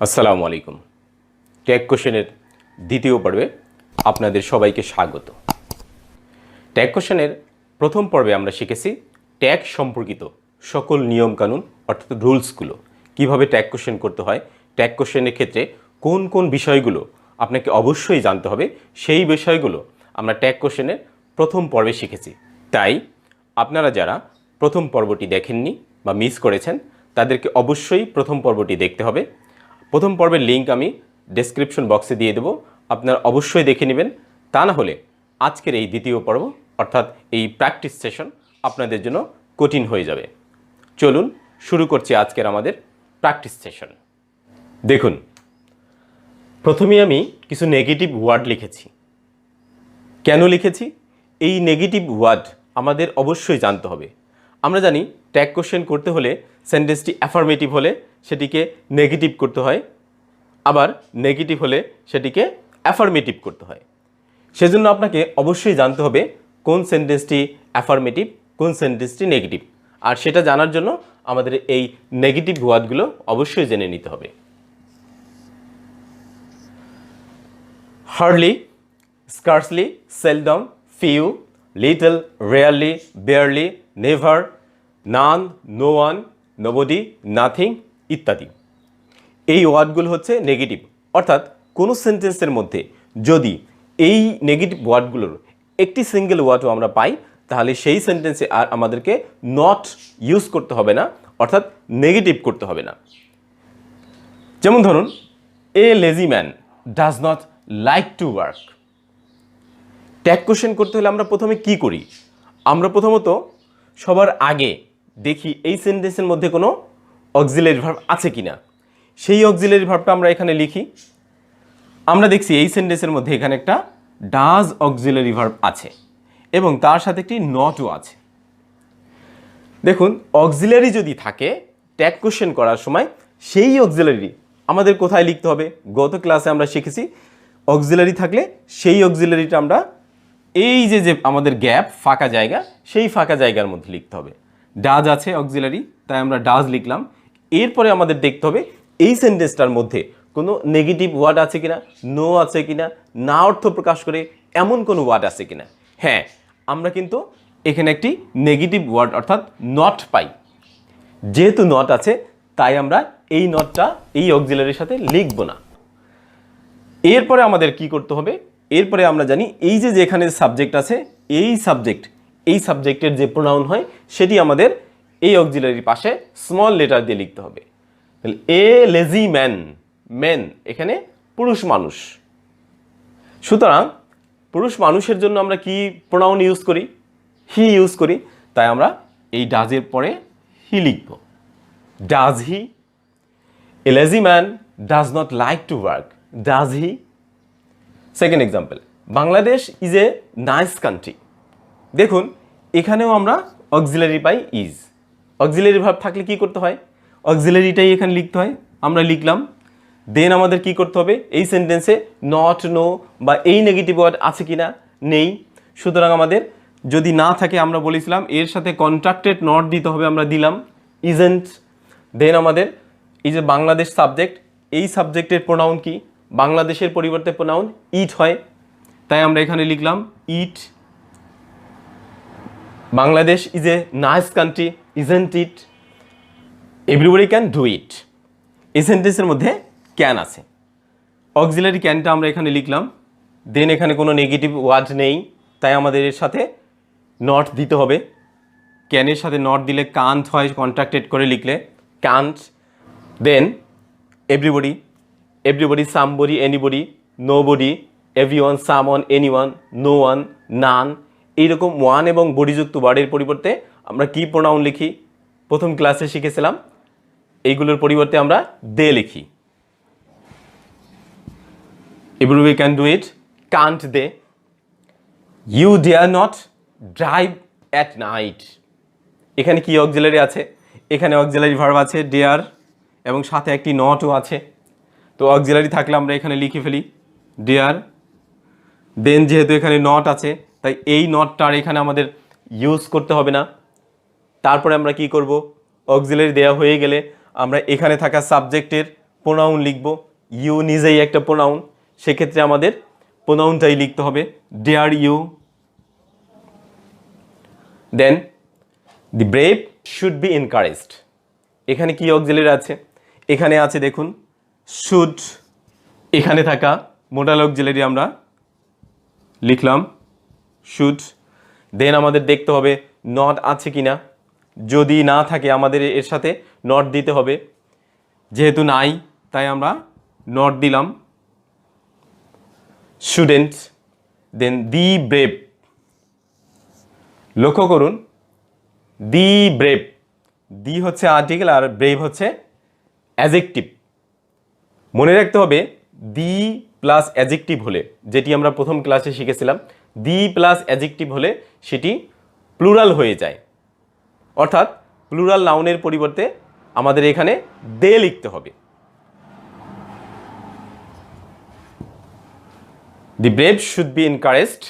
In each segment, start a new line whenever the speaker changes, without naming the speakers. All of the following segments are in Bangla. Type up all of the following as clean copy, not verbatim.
আসসালামু আলাইকুম। ট্যাগ কোশ্চেনের দ্বিতীয় পর্বে আপনাদের সবাইকে স্বাগত। ট্যাগ কোশ্চেনের প্রথম পর্বে আমরা শিখেছি ট্যাগ সম্পর্কিত সকল নিয়মকানুন অর্থাৎ রুলসগুলো, কিভাবে ট্যাগ কোশ্চেন করতে হয়, ট্যাগ কোশ্চেনের ক্ষেত্রে কোন কোন বিষয়গুলো আপনাকে অবশ্যই জানতে হবে, সেই বিষয়গুলো আমরা ট্যাগ কোশ্চেনের প্রথম পর্বে শিখেছি। তাই আপনারা যারা প্রথম পর্বটি দেখেননি বা মিস করেছেন তাদেরকে অবশ্যই প্রথম পর্বটি দেখতে হবে। প্রথম পর্বের লিঙ্ক আমি ডেসক্রিপশন বক্সে দিয়ে দেবো, আপনারা অবশ্যই দেখে নেবেন। তা না হলে আজকের এই দ্বিতীয় পর্ব অর্থাৎ এই প্র্যাকটিস সেশন আপনাদের জন্য কঠিন হয়ে যাবে। চলুন শুরু করছি আজকের আমাদের প্র্যাকটিস সেশন। দেখুন, প্রথমে আমি কিছু নেগেটিভ ওয়ার্ড লিখেছি। কেন লিখেছি? এই নেগেটিভ ওয়ার্ড আমাদের অবশ্যই জানতে হবে। আমরা জানি ট্যাগ কোশ্চেন করতে হলে সেন্টেন্সটি অ্যাফার্মেটিভ হলে সেটিকে নেগেটিভ করতে হয়, আবার নেগেটিভ হলে সেটিকে অ্যাফার্মেটিভ করতে হয়। সেজন্য আপনাকে অবশ্যই জানতে হবে কোন সেন্টেন্সটি অ্যাফার্মেটিভ, কোন সেন্টেন্সটি নেগেটিভ। আর সেটা জানার জন্য আমাদের এই নেগেটিভ ওয়ার্ডগুলো অবশ্যই জেনে নিতে হবে। Hardly, scarcely, seldom, few, little, rarely, barely, never, none, no one, nobody, nothing ইত্যাদি। এই ওয়ার্ডগুলো হচ্ছে নেগেটিভ, অর্থাৎ কোনো সেন্টেন্সের মধ্যে যদি এই নেগেটিভ ওয়ার্ডগুলোর একটি সিঙ্গেল ওয়ার্ডও আমরা পাই তাহলে সেই সেন্টেন্সে আর আমাদেরকে নট ইউজ করতে হবে না, অর্থাৎ নেগেটিভ করতে হবে না। যেমন ধরুন, এ lazy man does not like to work. Tag question করতে হলে আমরা প্রথমে কি করি? আমরা প্রথমত সবার আগে দেখি এই সেন্টেন্সের মধ্যে কোনো অক্সিলারি ভার্ব আছে কিনা। সেই অক্সিলারি ভার্বটা আমরা এখানে লিখি। আমরা দেখছি এই সেন্টেন্সের মধ্যে এখানে একটা ডাজ অক্সিলারি ভার্ব আছে এবং তার সাথে একটি নটও আছে। দেখুন, অক্সিলারি যদি থাকে ট্যাগ কোশ্চেন করার সময় সেই অক্সিলারি আমাদের কোথায় লিখতে হবে? গত ক্লাসে আমরা শিখেছি অক্সিলারি থাকলে সেই অক্সিলারিটা আমরা এই যে আমাদের গ্যাপ, ফাঁকা জায়গা, সেই ফাঁকা জায়গার মধ্যে লিখতে হবে। ডাজ আছে অক্সিলারি, তাই আমরা ডাজ লিখলাম। এরপরে আমাদের দেখতে হবে এই সেন্টেন্সটার মধ্যে কোনো নেগেটিভ ওয়ার্ড আছে কিনা, নো আছে কিনা, না অর্থ প্রকাশ করে এমন কোনো ওয়ার্ড আছে কিনা। হ্যাঁ, আমরা কিন্তু এখানে একটি নেগেটিভ ওয়ার্ড অর্থাৎ নট পাই। যেহেতু নট আছে তাই আমরা এই নটটা এই অক্সিলারির সাথে লিখব না। এরপরে আমাদের কি করতে হবে? এরপরে আমরা জানি এই যে যেখানে সাবজেক্ট আছে এই সাবজেক্টের যে প্রোনাউন হয় সেটি আমাদের এই অক্সিলারির পাশে স্মল লেটার দিয়ে লিখতে হবে। তাহলে এ লেজি ম্যান, ম্যান এখানে পুরুষ মানুষ। সুতরাং পুরুষ মানুষের জন্য আমরা কি প্রোনাউন ইউজ করি? হি ইউজ করি। তাই আমরা এই ডাজের পরে হি লিখব। Does he? A lazy man does not like to work. Does he? Second example, Bangladesh is a nice country. দেখুন, এখানেও আমরা auxiliary pi is. Auxiliary verb থাকলে কি করতে হয়? অক্সিলারিটাই এখানে লিখতে হয়। আমরা লিখলাম। দেন আমাদের কি করতে হবে? এই সেন্টেন্সে নট, নো বা এই নেগেটিভ ওয়ার্ড আছে কিনা? নেই। সুতরাং আমাদের যদি না থাকে আমরা বলেছিলাম এর সাথে কন্ট্রাক্টেড নট দিতে হবে, আমরা দিলাম ইজেন্ট। দেন আমাদের এই যে বাংলাদেশ সাবজেক্ট, এই সাবজেক্টের প্রোনাউন কি? বাংলাদেশের পরিবর্তে প্রোনাউন ইট হয়, তাই আমরা এখানে লিখলাম it. Bangladesh is a nice country, isn't it? Everybody can do it. এই সেন্টেন্সের মধ্যে ক্যান আছে, অক্সিলারি ক্যানটা আমরা এখানে লিখলাম। দেন এখানে কোনো নেগেটিভ ওয়ার্ড নেই, তাই আমাদের এর সাথে নট দিতে হবে। ক্যানের সাথে নট দিলে কান্ট হয়, কন্ট্রাক্টেড করে লিখলে can't. Then everybody, everybody, somebody, anybody, nobody, everyone, someone, anyone, no one, none. এইরকম ওয়ান এবং বডিযুক্ত ওয়ার্ডের পরিবর্তে আমরা কি প্রোনাউন লিখি? প্রথম ক্লাসে শিখেছিলাম এইগুলোর পরিবর্তে আমরা দে লিখি। Everybody can do it, can't they? You dare not drive at night. এখানে কি অক্সিলারি আছে? এখানে অক্সিলারি ভার্ব আছে ডেয়ার এবং সাথে একটি নটও আছে। তো অক্সিলারি থাকলে আমরা এখানে লিখে ফেলি ডেয়ার। দেন যেহেতু এখানে নট আছে তাই এই নটটা আর এখানে আমাদের ইউজ করতে হবে না। তারপরে আমরা কি করব, অক্সিলারি দেওয়া হয়ে গেলে আমরা এখানে থাকা সাবজেক্টের প্রোনাউন লিখব। ইউ নিজেই একটা প্রোনাউন, সেক্ষেত্রে আমাদের প্রোনাউনটাই লিখতে হবে, dare you. Then the brave should be encouraged. এখানে কি অক্সিলারি আছে, এখানে আছে দেখুন শুড, এখানে থাকা মোডাল অক্সিলারি আমরা লিখলাম শুড। দেন আমাদের দেখতে হবে নট আছে কিনা, যদি না থাকে আমাদের এর সাথে নট দিতে হবে, যেহেতু নাই তাই আমরা নট দিলাম শুডেন্ট। দেন দি ব্রেভ, লক্ষ্য করুন দি ব্রেভ, দি হচ্ছে আর্টিকেল আর ব্রেভ হচ্ছে অ্যাজেক্টিভ। মনে রাখতে হবে দি প্লাস অ্যাজেক্টিভ হলে, যেটি আমরা প্রথম ক্লাসে শিখেছিলাম, দি প্লাস অ্যাজেক্টিভ হলে সেটি প্লুরাল হয়ে যায়, অর্থাৎ প্লুরাল নাউনের পরিবর্তে আমাদের এখানে দে লিখতে হবে। The brave should be encouraged,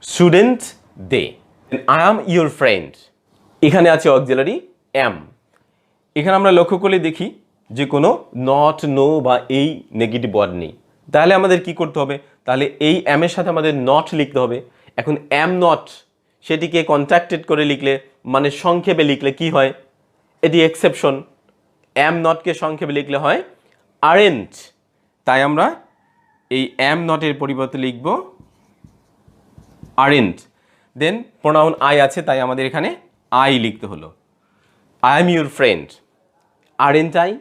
shouldn't they. I am your friend, এখানে আছে অক্সিলারি অ্যাম। এখানে আমরা লক্ষ্য করলে দেখি যে কোনো নট, নো বা এই নেগেটিভ ওয়ার্ড নেই, তাহলে আমাদের কি করতে হবে, তাহলে এই অ্যামের সাথে আমাদের নট লিখতে হবে। এখন অ্যাম নট সেটিকে কন্ট্রাক্টেড করে লিখলে, মানে সংক্ষেপে লিখলে কি হয়, এটি এক্সেপশন। অ্যাম নটকে সংক্ষেপে লিখলে হয় আরেন্ট, তাই আমরা এই অ্যাম নটের পরিবর্তে লিখব আরেন্ট। দেন প্রোনাউন আই আছে, তাই আমাদের এখানে আই লিখতে হলো, I am your friend, aren't I.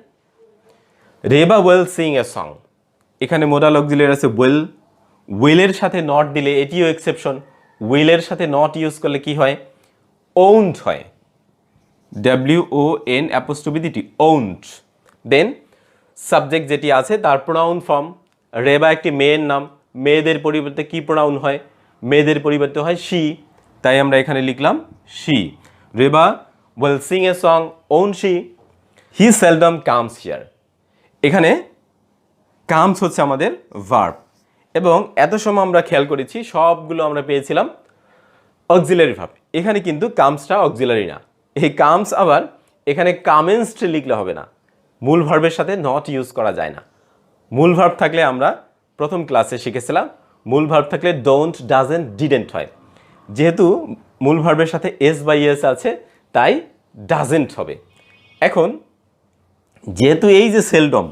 Reba will sing a song, এখানে মোডাল অক্সিলারি আছে উইল, উইলের সাথে নট দিলে এটিও এক্সেপশন, উইলের সাথে নট ইউজ করলে কি হয়, ওন্ট হয়, WON অ্যাপোস্ট্রফি দিটি ওন্ট। দেন সাবজেক্ট যেটি আছে তার প্রোনাউন ফর্ম, রেবা একটি মেয়ের নাম, মেয়েদের পরিবর্তে কি প্রোনাউন হয়, মেয়েদের পরিবর্তে হয় শি, তাই আমরা এখানে লিখলাম she. Reba will sing a song, won't she. He seldom comes here, এখানে কামস হচ্ছে আমাদের ভার্ব, এবং এত সময় আমরা খেয়াল করেছি সবগুলো আমরা পেয়েছিলাম অক্সিলারি ভার্ব, এখানে কিন্তু কামসটা অক্সিলারি না। এই কামস আবার এখানে কামেন্সড লিখলে হবে না, মূল ভার্বের সাথে নট ইউজ করা যায় না। মূল ভার্ব থাকলে আমরা প্রথম ক্লাসে শিখেছিলাম, মূল ভার্ব থাকলে ডোন্ট, ডাজেন্ট, ডিডেন্ট হয়। যেহেতু মূল ভার্বের সাথে এস বাই এস আছে তাই ডাজেন্ট হবে। এখন যেহেতু এই যে সেলডম,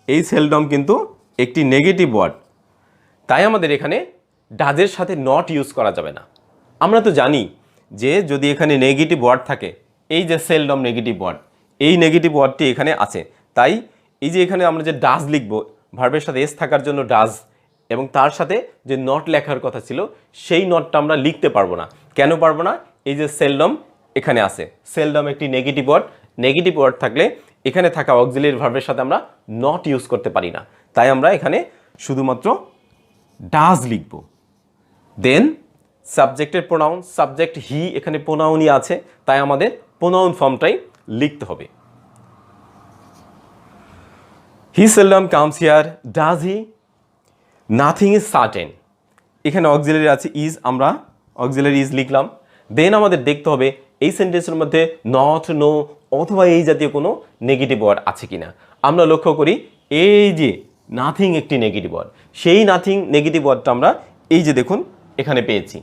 এই সেলডম কিন্তু একটি নেগেটিভ ওয়ার্ড, তাই আমাদের এখানে ডাজের সাথে নট ইউজ করা যাবে না। আমরা তো জানি যে যদি এখানে নেগেটিভ ওয়ার্ড থাকে, এই যে সেলডম নেগেটিভ ওয়ার্ড, এই নেগেটিভ ওয়ার্ডটি এখানে আছে, তাই এই যে এখানে আমরা যে ডাজ লিখব, ভার্বের সাথে এস থাকার জন্য ডাজ, এবং তার সাথে যে নট লেখার কথা ছিল সেই নটটা আমরা লিখতে পারবো না। কেন পারবো না, এই যে সেলডম এখানে আছে, সেলডম একটি নেগেটিভ ওয়ার্ড, নেগেটিভ ওয়ার্ড থাকলে এখানে থাকা অক্সিলারি ভার্বের সাথে আমরা নট ইউজ করতে পারি না, তাই আমরা এখানে শুধুমাত্র ডাজ লিখব। দেন সাবজেক্টের প্রোনাউন, সাবজেক্ট হি, এখানে প্রোনাউনই আছে, তাই আমাদের প্রোনাউন ফর্মটাই লিখতে হবে। He seldom comes here, does he, nothing is certain, এখানে অক্সিলারি আছে ইজ, আমরা অক্সিলারি ইজ লিখলাম। দেন আমাদের দেখতে হবে এই সেন্টেন্সের মধ্যে নট, নো অথবা এই জাতীয় কোনো নেগেটিভ ওয়ার্ড আছে কিনা। আমরা লক্ষ্য করি এই যে নাথিং একটি নেগেটিভ ওয়ার্ড, সেই নাথিং নেগেটিভ ওয়ার্ডটা আমরা এই যে দেখুন এখানে পেয়েছি।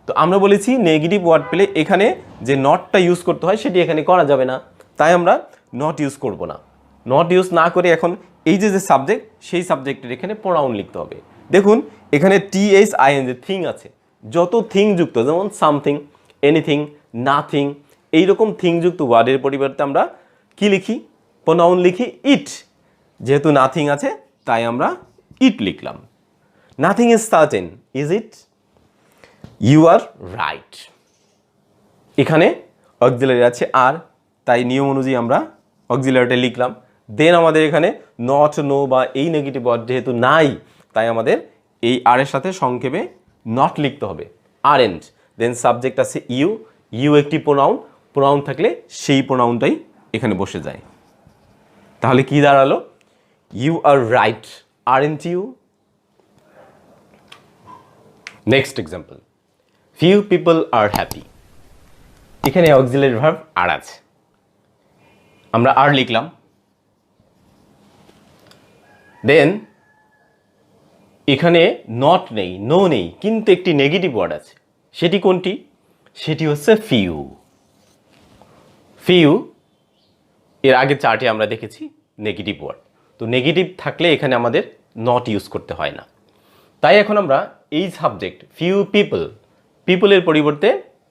তো আমরা বলেছি নেগেটিভ ওয়ার্ড পেলে এখানে যে নটটা ইউজ করতে হয় সেটি এখানে করা যাবে না, তাই আমরা নট ইউজ করব না। নট ইউজ না করে এখন এই যে সাবজেক্ট, সেই সাবজেক্টের এখানে প্রোনাউন লিখতে হবে। দেখুন এখানে THING থিং আছে, যত থিং যুক্ত, যেমন সামথিং, এনিথিং, নাথিং, এইরকম থিং যুক্ত ওয়ার্ডের পরিবর্তে আমরা কি লিখি, প্রোনাউন লিখি ইট। যেহেতু নাথিং আছে তাই আমরা ইট লিখলাম। Nothing is certain, is it? You are right. এখানে অক্সিলারি আছে আর, তাই নিয়ম অনুযায়ী আমরা অক্সিলারিটা লিখলাম। দেন আমাদের এখানে নট, নো বা এই নেগেটিভ ওয়ার্ড যেহেতু নাই, তাই আমাদের এই আর এর সাথে সংক্ষেপে নট লিখতে হবে, আরেন্ট। দেন সাবজেক্ট আছে ইউ, ইউ একটি প্রোনাউন, প্রোনাউন থাকলে সেই প্রোনাউনটাই এখানে বসে যায়। তাহলে কি দাঁড়ালো, you are right, aren't you? Next example, few people are happy. এখানে অক্সিলারি ভার্ব আর আছে, আমরা আর লিখলাম। দেন এখানে নট নেই, নো নেই, কিন্তু একটি নেগেটিভ ওয়ার্ড আছে। সেটি কোনটি? সেটি হচ্ছে ফিউ। ফিউ এর আগে চার্টে আমরা দেখেছি নেগেটিভ ওয়ার্ড। তো নেগেটিভ থাকলে এখানে আমাদের নট ইউজ করতে হয় না। তাই এখন আমরা এই সাবজেক্ট ফিউ পিপল, পিপলের পরিবর্তে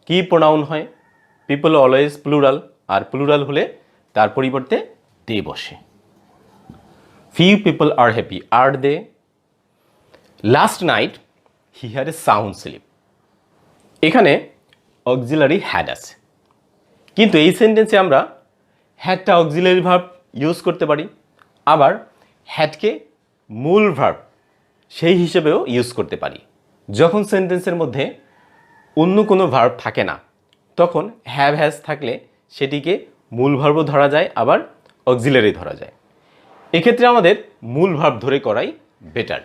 কি প্রোনাউন হয়? পিপল অলওয়েজ প্লুরাল, আর প্লুরাল হলে তার পরিবর্তে দে বসে। Few people are happy, are they? Last night he had a sound sleep. এখানে অক্সিলারি হ্যাড আছে, কিন্তু এই সেন্টেন্সে আমরা হ্যাডটা অক্সিলারি ভার্ব ইউজ করতে পারি, আবার হ্যাডকে মূল ভার্ব সেই হিসেবেও ইউজ করতে পারি। যখন সেন্টেন্সের মধ্যে অন্য কোনো ভার্ব থাকে না, তখন হ্যাভ হ্যাজ থাকলে সেটিকে মূল ভার্বও ধরা যায়, আবার অক্সিলারি ধরা যায়। এক্ষেত্রে আমাদের মূল ভার্ব ধরে করাই বেটার।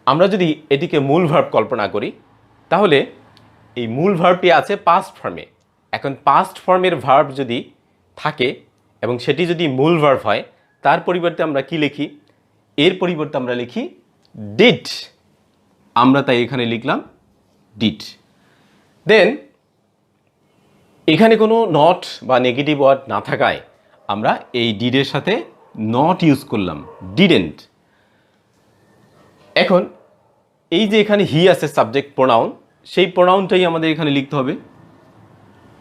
আমরা যদি এটিকে মূল ভার্ব কল্পনা করি, তাহলে এই মূল ভার্বটি আছে পাস্ট ফর্মে। এখন পাস্ট ফর্মের ভার্ব যদি থাকে এবং সেটি যদি মূল ভার্ব হয়, তার পরিবর্তে আমরা কি লিখি? এর পরিবর্তে আমরা লিখি ডিড। আমরা তাই এখানে লিখলাম ডিড। দেন এখানে কোনো নট বা নেগেটিভ ওয়ার্ড না থাকায় আমরা এই ডিডের সাথে নট ইউজ করলাম, ডিডেন্ট। এখন এই যে এখানে হি আছে সাবজেক্ট প্রোনাউন, সেই প্রোনাউনটাই আমাদের এখানে লিখতে হবে।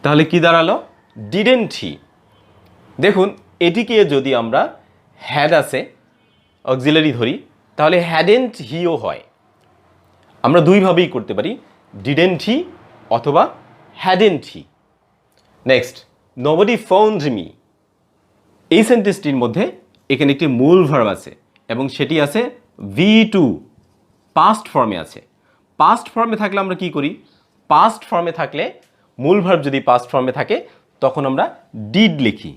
তাহলে কি দাঁড়ালো? Didn't he. দেখুন, এটিকে যদি আমরা হ্যাড আছে অক্সিলারি ধরি, তাহলে হ্যাডেন্ট হিও হয়। আমরা দুইভাবেই করতে পারি, ডিডেন্ট হি অথবা hadn't he. Next, nobody found me. এই সেন্টেন্সটির মধ্যে এখানে একটি মূল ভার্ব আছে এবং সেটি আছে V2, পাস্ট ফর্মে আছে। পাস্ট ফর্মে থাকলে আমরা কি করি? পাস্ট ফর্মে থাকলে, মূল ভার্ব যদি পাস্ট ফর্মে থাকে, তখন আমরা ডিড লিখি।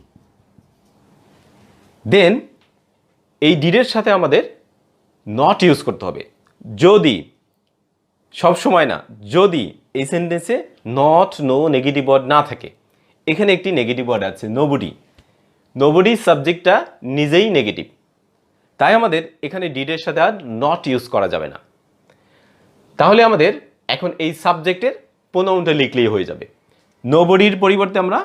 দেন এই ডিডের সাথে আমাদের নট ইউজ করতে হবে। যদি, সব সময় না, যদি এই সেন্টেন্সে নট, নো, নেগেটিভ ওয়ার্ড না থাকে। এখানে একটি নেগেটিভ ওয়ার্ড আছে নোবডি। নোবডি সাবজেক্টটা নিজেই নেগেটিভ, তাই আমাদের এখানে ডিডের সাথে আর নট ইউজ করা যাবে না। তাহলে আমাদের এখন এই সাবজেক্টের প্রোনাউনটা লিখলেই হয়ে যাবে। নোবডির পরিবর্তে আমরা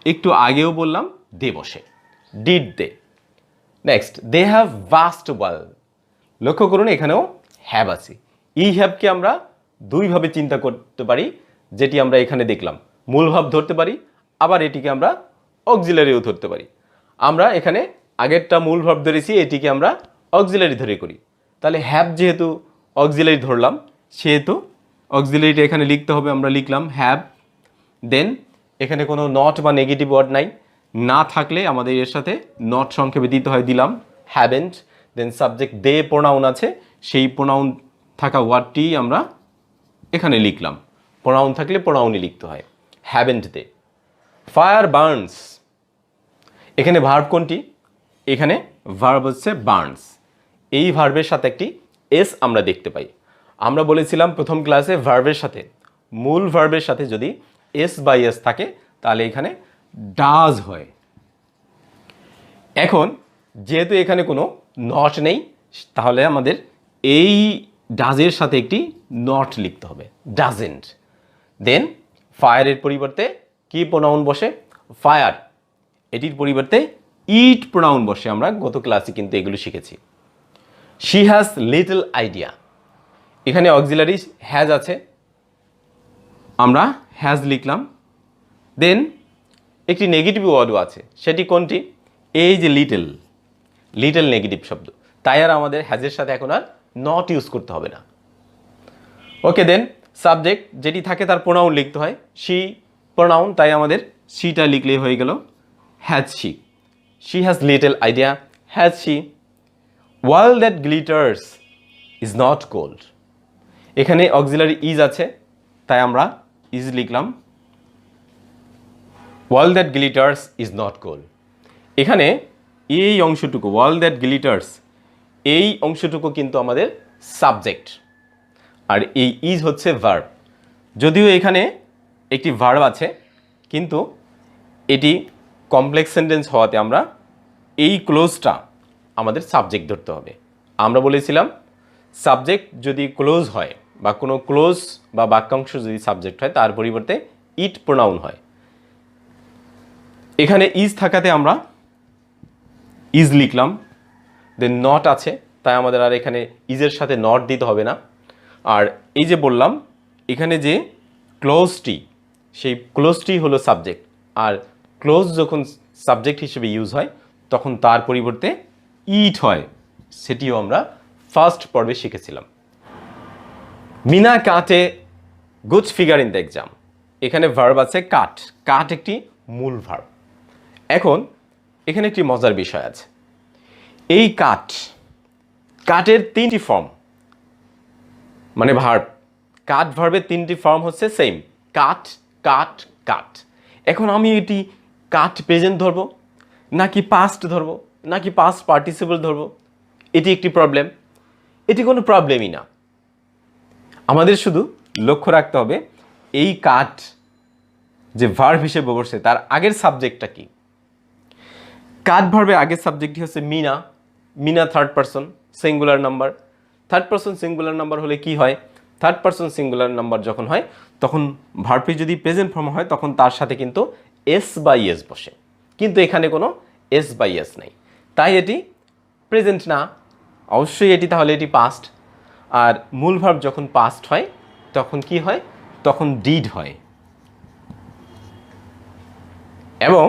একটু আগেও বললাম দে বসে, did they. Next, they have vast world. লক্ষ্য করুন এখানেও হ্যাভ আছে। ই হ্যাভকে আমরা দুইভাবে চিন্তা করতে পারি, যেটি আমরা এখানে দেখলাম। মূল ভাব ধরতে পারি, আবার এটিকে আমরা অক্সিলারিও ধরতে পারি। আমরা এখানে আগেরটা মূল ভাব ধরেছি, এটিকে আমরা অক্সিলারি ধরে করি। তাহলে হ্যাভ যেহেতু অক্সিলারি ধরলাম, সেহেতু অক্সিলারিটা এখানে লিখতে হবে। আমরা লিখলাম হ্যাভ। দেন এখানে কোনো নট বা নেগেটিভ ওয়ার্ড নাই, না থাকলে আমাদের এর সাথে নট সংক্ষেপে দিতে হয়, দিলাম haven't. Then subject they pronoun আছে, সেই প্রোনাউন থাকা ওয়ার্ডটি আমরা এখানে লিখলাম। প্রোনাউন থাকলে প্রোনাউনই লিখতে হয়, হ্যাভেন্ট দে। ফায়ার বার্নস, এখানে ভার্ব কোনটি? এখানে ভার্ব হচ্ছে বার্নস। এই ভার্বের সাথে একটি এস আমরা দেখতে পাই। আমরা বলেছিলাম প্রথম ক্লাসে, ভার্বের সাথে, মূল ভার্বের সাথে যদি এস বা এস থাকে, তাহলে এখানে ডাজ হয়। এখন যেহেতু এখানে কোনো নট নেই, তাহলে আমাদের এই ডাজের সাথে একটি নট লিখতে হবে, ডাজেন্ট। দেন ফায়ারের পরিবর্তে কি প্রোনাউন বসে? ফায়ার। এটির পরিবর্তে ইট প্রোনাউন বসে। আমরা গত ক্লাসে কিন্তু এগুলো শিখেছি। She has little idea. এখানে অক্সিলারি হ্যাজ আছে, আমরা হ্যাজ লিখলাম। দেন একটি নেগেটিভ ওয়ার্ডও আছে, সেটি কোনটি? এই যে লিটল, লিটল নেগেটিভ শব্দ, তাই আর আমাদের হ্যাজের সাথে এখন আর নট ইউজ করতে হবে না। ওকে, দেন সাবজেক্ট যেটি থাকে তার প্রোনাউন লিখতে হয়, শি প্রোনাউন, তাই আমাদের শিটা লিখলেই হয়ে গেল has she. She has little idea, has she. World that glitters is not gold. এখানে অক্সিলারি ইজ আছে, তাই আমরা ইজ লিখলাম। World that glitters is not gold. এখানে এই অংশটুকু, ওয়ার্ল্ড দ্যাট গ্লিটার্স, এই অংশটুকু কিন্তু আমাদের সাবজেক্ট, আর এই ইজ হচ্ছে ভার্ব। যদিও এখানে একটি ভার্ব আছে, কিন্তু এটি কমপ্লেক্স সেন্টেন্স হওয়াতে আমরা এই ক্লোজটা আমাদের সাবজেক্ট ধরতে হবে। আমরা বলেছিলাম সাবজেক্ট যদি ক্লোজ হয় বা কোনো ক্লোজ বা বাক্যাংশ যদি সাবজেক্ট হয় তার পরিবর্তে ইট প্রোনাউন হয়। এখানে ইজ থাকাতে আমরা ইজ লিখলাম, দেন নট আছে, তাই আমাদের আর এখানে ইজের সাথে নট দিতে হবে না। আর এই যে বললাম এখানে যে ক্লোজটি, সেই ক্লোজটি হলো সাবজেক্ট, আর ক্লোজ যখন সাবজেক্ট হিসেবে ইউজ হয় তখন তার পরিবর্তে ইট হয়, সেটিও আমরা ফার্স্ট পর্বে শিখেছিলাম। মিনা কাটে good figure in the exam. এখানে ভার্ব আছে কাট, কাট একটি মূল ভার্ব। এখন এখানে একটি মজার বিষয় আছে, এই কাট, কাটের 3টি ফর্ম, মানে ভার্ব, কাট ভার্বের 3টি ফর্ম হচ্ছে সেম, কাট কাট কাট। এখন আমি এটি কাট প্রেজেন্ট ধরবো নাকি পাস্ট ধরবো নাকি পাস্ট পার্টিসিপল ধরবো, এটি একটি প্রবলেম। এটি কোনো প্রবলেমই না, আমাদের শুধু লক্ষ্য রাখতে হবে এই কাট যে ভার্ব হিসেবে বসছে তার আগের সাবজেক্টটা কি। কাট ভার্বের আগের সাবজেক্টটি হচ্ছে Meena, Meena third person singular number. Third person singular number হলে কি হয়, থার্ড পারসন সিঙ্গুলার নাম্বার যখন হয় তখন ভার্বটি যদি প্রেজেন্ট ফর্ম হয় তখন তার সাথে কিন্তু এস বা ইএস বসে, কিন্তু এখানে কোনো এস বা ইএস নেই, তাই এটি প্রেজেন্ট না। অবশ্যই এটি তাহলে এটি পাস্ট। আর মূল ভার্ব যখন পাস্ট হয় তখন কি হয়, তখন ডিড হয়। এবং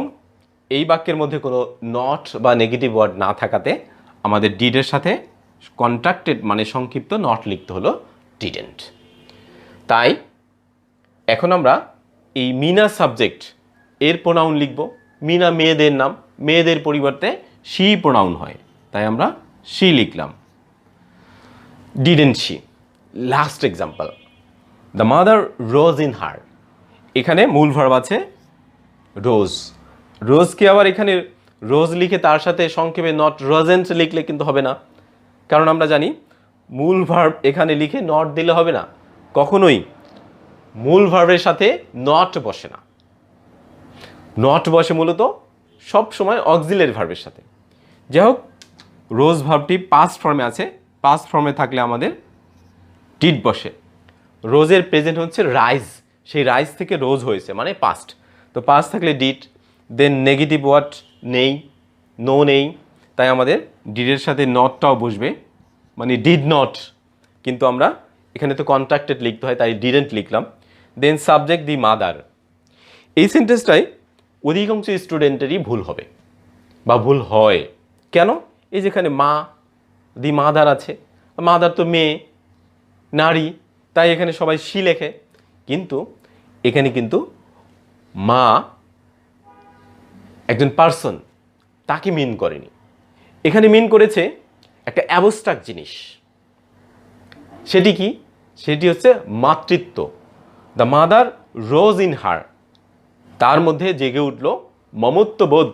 এই বাক্যের মধ্যে কোনো নট বা নেগেটিভ ওয়ার্ড না থাকাতে আমাদের ডিডের সাথে কন্ট্রাক্টেড মানে সংক্ষিপ্ত নট লিখতে হলো ডিডেন্ট। তাই এখন আমরা এই মিনা সাবজেক্ট এর প্রোনাউন লিখব। মিনা মেয়েদের নাম, মেয়েদের পরিবর্তে শি প্রোনাউন হয়, তাই আমরা শি লিখলাম, didn't she. Last example, the mother rose in her. এখানে মূল ভার্ব আছে রোজ, রোজকে আবার এখানে রোজ লিখে তার সাথে সংক্ষেপে নট রোজেন্ট লিখলে কিন্তু হবে না, কারণ আমরা জানি মূল ভার্ব এখানে লিখে নট দিলে হবে না, কখনোই মূল ভার্বের সাথে নট বসে না। নট বসে মূলত সব সময় অক্সিলারি ভার্বের সাথে। যাই হোক, রোজ ভার্বটি পাস্ট ফর্মে আছে, পাস্ট ফর্মে থাকলে আমাদের ডিড বসে। রোজের প্রেজেন্ট হচ্ছে রাইজ, সেই রাইজ থেকে রোজ হয়েছে মানে পাস্ট, তো পাস্ট থাকলে ডিড, দেন নেগেটিভ ওয়ার্ড নেই, নো নেই, তাই আমাদের ডিডের সাথে নটটাও বসবে, মানে ডিড নট, কিন্তু আমরা এখানে তো কন্ট্রাক্টেড লিখতে হয় তাই ডিডেন্ট লিখলাম। Then subject the mother. এই সেন্টেন্সটাই অধিকাংশ স্টুডেন্টেরই ভুল হবে বা ভুল হয়। কেন? এই যেখানে মা, দি মাদার আছে, মাদার তো মেয়ে, নারী, তাই এখানে সবাই শি লেখে, কিন্তু এখানে কিন্তু মা একজন পার্সন, তাকে মিন করেনি, এখানে মিন করেছে একটা অ্যাবস্ট্রাক্ট জিনিস। সেটি কি? সেটি হচ্ছে মাতৃত্ব। The mother rose in her, তার মধ্যে জেগে উঠল মমত্ববোধ,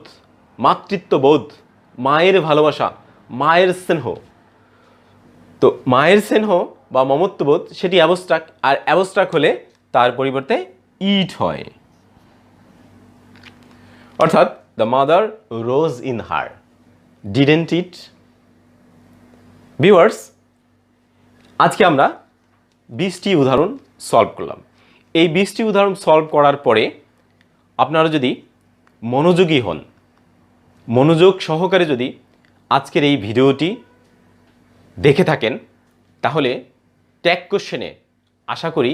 মাতৃত্ববোধ, মায়ের ভালোবাসা, মায়ের স্নেহ। তো মায়ের স্নেহ বা মমত্ববোধ সেটি অ্যাবস্ট্রাক্ট, আর অ্যাবস্ট্রাক্ট হলে তার পরিবর্তে ইট হয়, অর্থাৎ the mother rose in her, didn't it. Viewers, আজকে আমরা 20টি উদাহরণ সলভ করলাম। এই 20টি উদাহরণ সলভ করার পরে আপনারা যদি মনোযোগী হন, মনোযোগ সহকারে যদি আজকের এই ভিডিওটি দেখে থাকেন, তাহলে ট্যাগ কোশ্চেনে আশা করি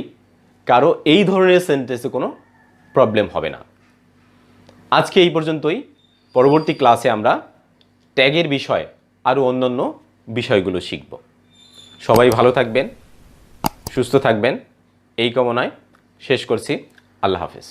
কারো এই ধরনের সেন্টেন্সে কোনো প্রবলেম হবে না। আজকে এই পর্যন্তই। পরবর্তী ক্লাসে আমরা ট্যাগের বিষয় আরও অন্যান্য বিষয়গুলো শিখব। সবাই ভালো থাকবেন, সুস্থ থাকবেন, এই কামনায় শেষ করছি। আল্লাহ হাফেজ।